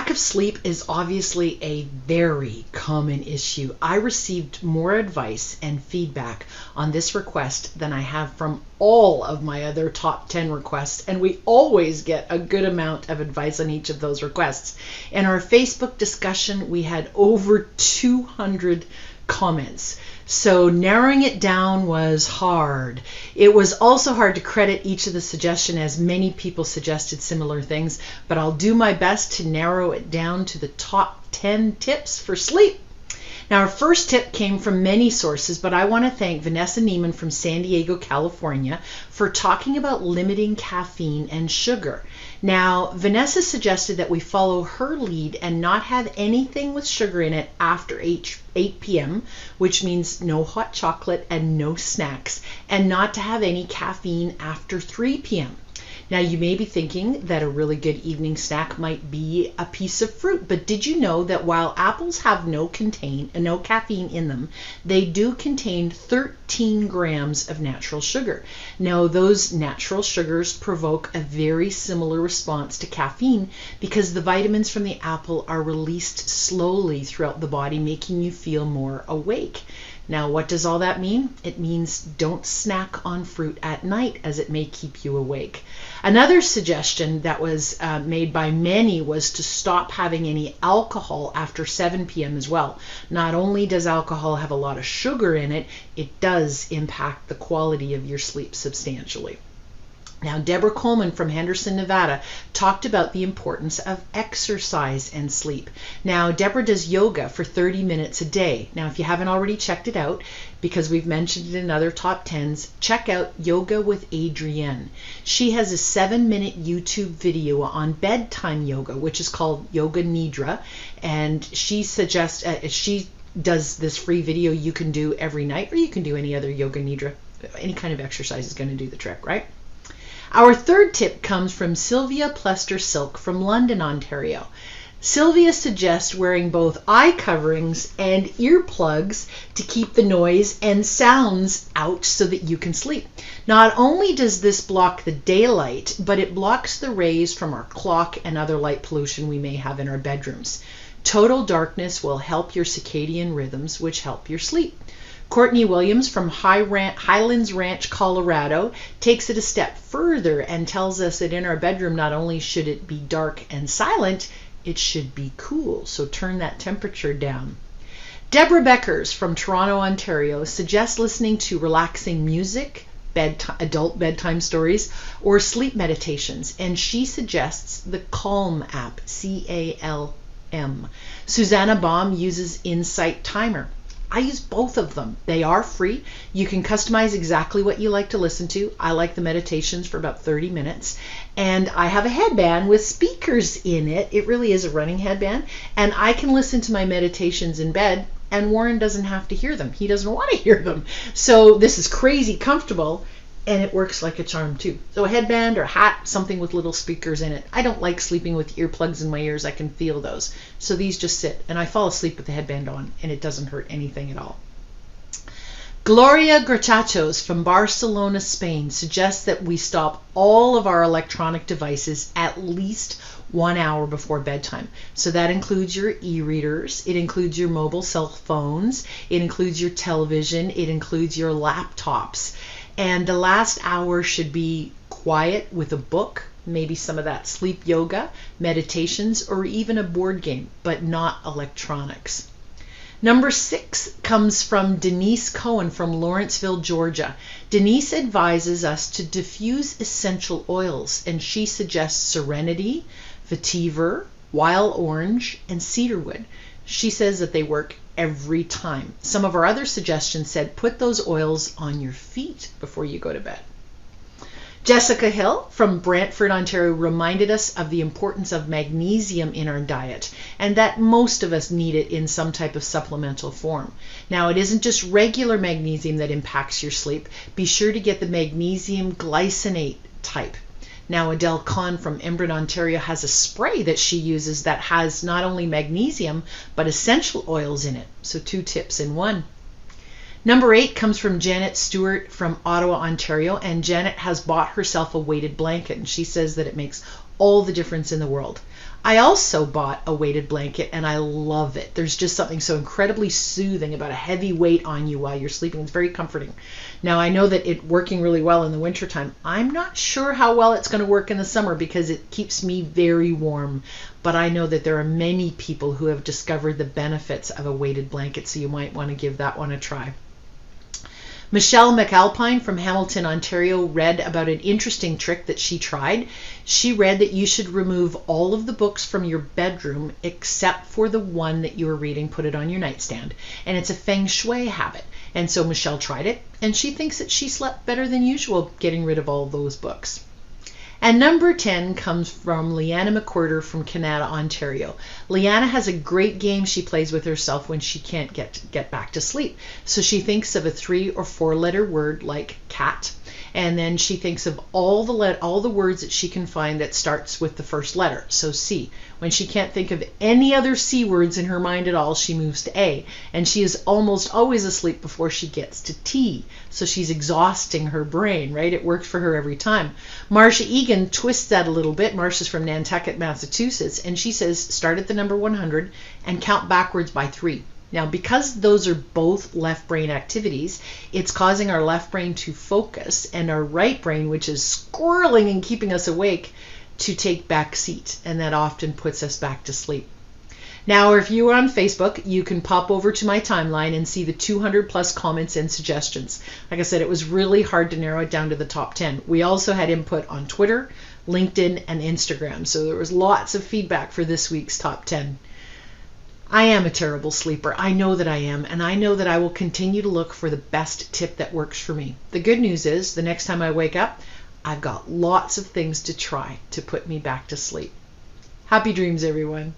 lack of sleep is obviously a very common issue. I received more advice and feedback on this request than I have from all of my other top 10 requests, and we always get a good amount of advice on each of those requests. In our Facebook discussion, we had over 200 comments. So narrowing it down was hard. It was also hard to credit each of the suggestions, as many people suggested similar things, but I'll do my best to narrow it down to the top 10 tips for sleep. Now, our first tip came from many sources, but I want to thank Vanessa Neiman from San Diego, California, for talking about limiting caffeine and sugar. Now, Vanessa suggested that we follow her lead and not have anything with sugar in it after 8 p.m., which means no hot chocolate and no snacks, and not to have any caffeine after 3 p.m. Now, you may be thinking that a really good evening snack might be a piece of fruit, but did you know that while apples have no caffeine in them, they do contain 13 grams of natural sugar. Now, those natural sugars provoke a very similar response to caffeine because the vitamins from the apple are released slowly throughout the body, making you feel more awake. Now, what does all that mean? It means don't snack on fruit at night, as it may keep you awake. Another suggestion that was made by many was to stop having any alcohol after 7 p.m. as well. Not only does alcohol have a lot of sugar in it, it does impact the quality of your sleep substantially. Now, Deborah Coleman from Henderson, Nevada, talked about the importance of exercise and sleep. Now, Deborah does yoga for 30 minutes a day. Now, if you haven't already checked it out, because we've mentioned it in other top 10s, check out Yoga with Adrienne. She has a 7-minute YouTube video on bedtime yoga, which is called Yoga Nidra, and she suggests, she does this free video you can do every night, or you can do any other Yoga Nidra. Any kind of exercise is going to do the trick, right? Our third tip comes from Sylvia Plester Silk from London, Ontario. Sylvia suggests wearing both eye coverings and earplugs to keep the noise and sounds out so that you can sleep. Not only does this block the daylight, but it blocks the rays from our clock and other light pollution we may have in our bedrooms. Total darkness will help your circadian rhythms, which help your sleep. Courtney Williams from Highlands Ranch, Colorado, takes it a step further and tells us that in our bedroom, not only should it be dark and silent, it should be cool, so turn that temperature down. Deborah Beckers from Toronto, Ontario, suggests listening to relaxing music, adult bedtime stories, or sleep meditations, and she suggests the Calm app, C-A-L-M. Susanna Baum uses Insight Timer. I use both of them. They are free. You can customize exactly what you like to listen to. I like the meditations for about 30 minutes. And I have a headband with speakers in it. It really is a running headband. And I can listen to my meditations in bed, and Warren doesn't have to hear them. He doesn't want to hear them. So this is crazy comfortable, and it works like a charm too. So a headband or a hat, something with little speakers in it. I don't like sleeping with earplugs in my ears. I can feel those. So these just sit, and I fall asleep with the headband on, and it doesn't hurt anything at all. Gloria Grachachos from Barcelona, Spain, suggests that we stop all of our electronic devices at least 1 hour before bedtime. So that includes your e-readers, it includes your mobile cell phones, it includes your television, it includes your laptops. And the last hour should be quiet with a book, maybe some of that sleep yoga, meditations, or even a board game, but not electronics. Number 6 comes from Denise Cohen from Lawrenceville, Georgia. Denise advises us to diffuse essential oils, and she suggests serenity, vetiver, wild orange, and cedarwood. She says that they work every time. Some of our other suggestions said put those oils on your feet before you go to bed. Jessica Hill from Brantford, Ontario, reminded us of the importance of magnesium in our diet, and that most of us need it in some type of supplemental form. Now, it isn't just regular magnesium that impacts your sleep. Be sure to get the magnesium glycinate type. Now, Adele Kahn from Embrun, Ontario, has a spray that she uses that has not only magnesium, but essential oils in it. So 2 tips in 1. Number 8 comes from Janet Stewart from Ottawa, Ontario, and Janet has bought herself a weighted blanket, and she says that it makes all the difference in the world. I also bought a weighted blanket and I love it. There's just something so incredibly soothing about a heavy weight on you while you're sleeping. It's very comforting. Now, I know that it's working really well in the wintertime. I'm not sure how well it's going to work in the summer because it keeps me very warm. But I know that there are many people who have discovered the benefits of a weighted blanket, so you might want to give that one a try. Michelle McAlpine from Hamilton, Ontario read about an interesting trick that she tried. She read that you should remove all of the books from your bedroom except for the one that you were reading, put it on your nightstand. And it's a feng shui habit. And so Michelle tried it, and she thinks that she slept better than usual getting rid of all those books. And number 10 comes from Leanna McWhirter from Canada, Ontario. Leanna has a great game she plays with herself when she can't get back to sleep. So she thinks of a 3 or 4 letter word like cat, and then she thinks of all the words that she can find that starts with the first letter. So C. When she can't think of any other C words in her mind at all, she moves to A. And she is almost always asleep before she gets to T. So she's exhausting her brain, right? It works for her every time. Marcia Egan twists that a little bit. Marcia's from Nantucket, Massachusetts, and she says start at the number 100 and count backwards by 3. Now, because those are both left brain activities, it's causing our left brain to focus and our right brain, which is squirreling and keeping us awake, to take back seat, and that often puts us back to sleep. Now, if you are on Facebook, you can pop over to my timeline and see the 200 plus comments and suggestions. Like I said, it was really hard to narrow it down to the top 10. We also had input on Twitter, LinkedIn, and Instagram, so there was lots of feedback for this week's top 10. I am a terrible sleeper. I know that I am, and I know that I will continue to look for the best tip that works for me. The good news is, the next time I wake up, I've got lots of things to try to put me back to sleep. Happy dreams, everyone.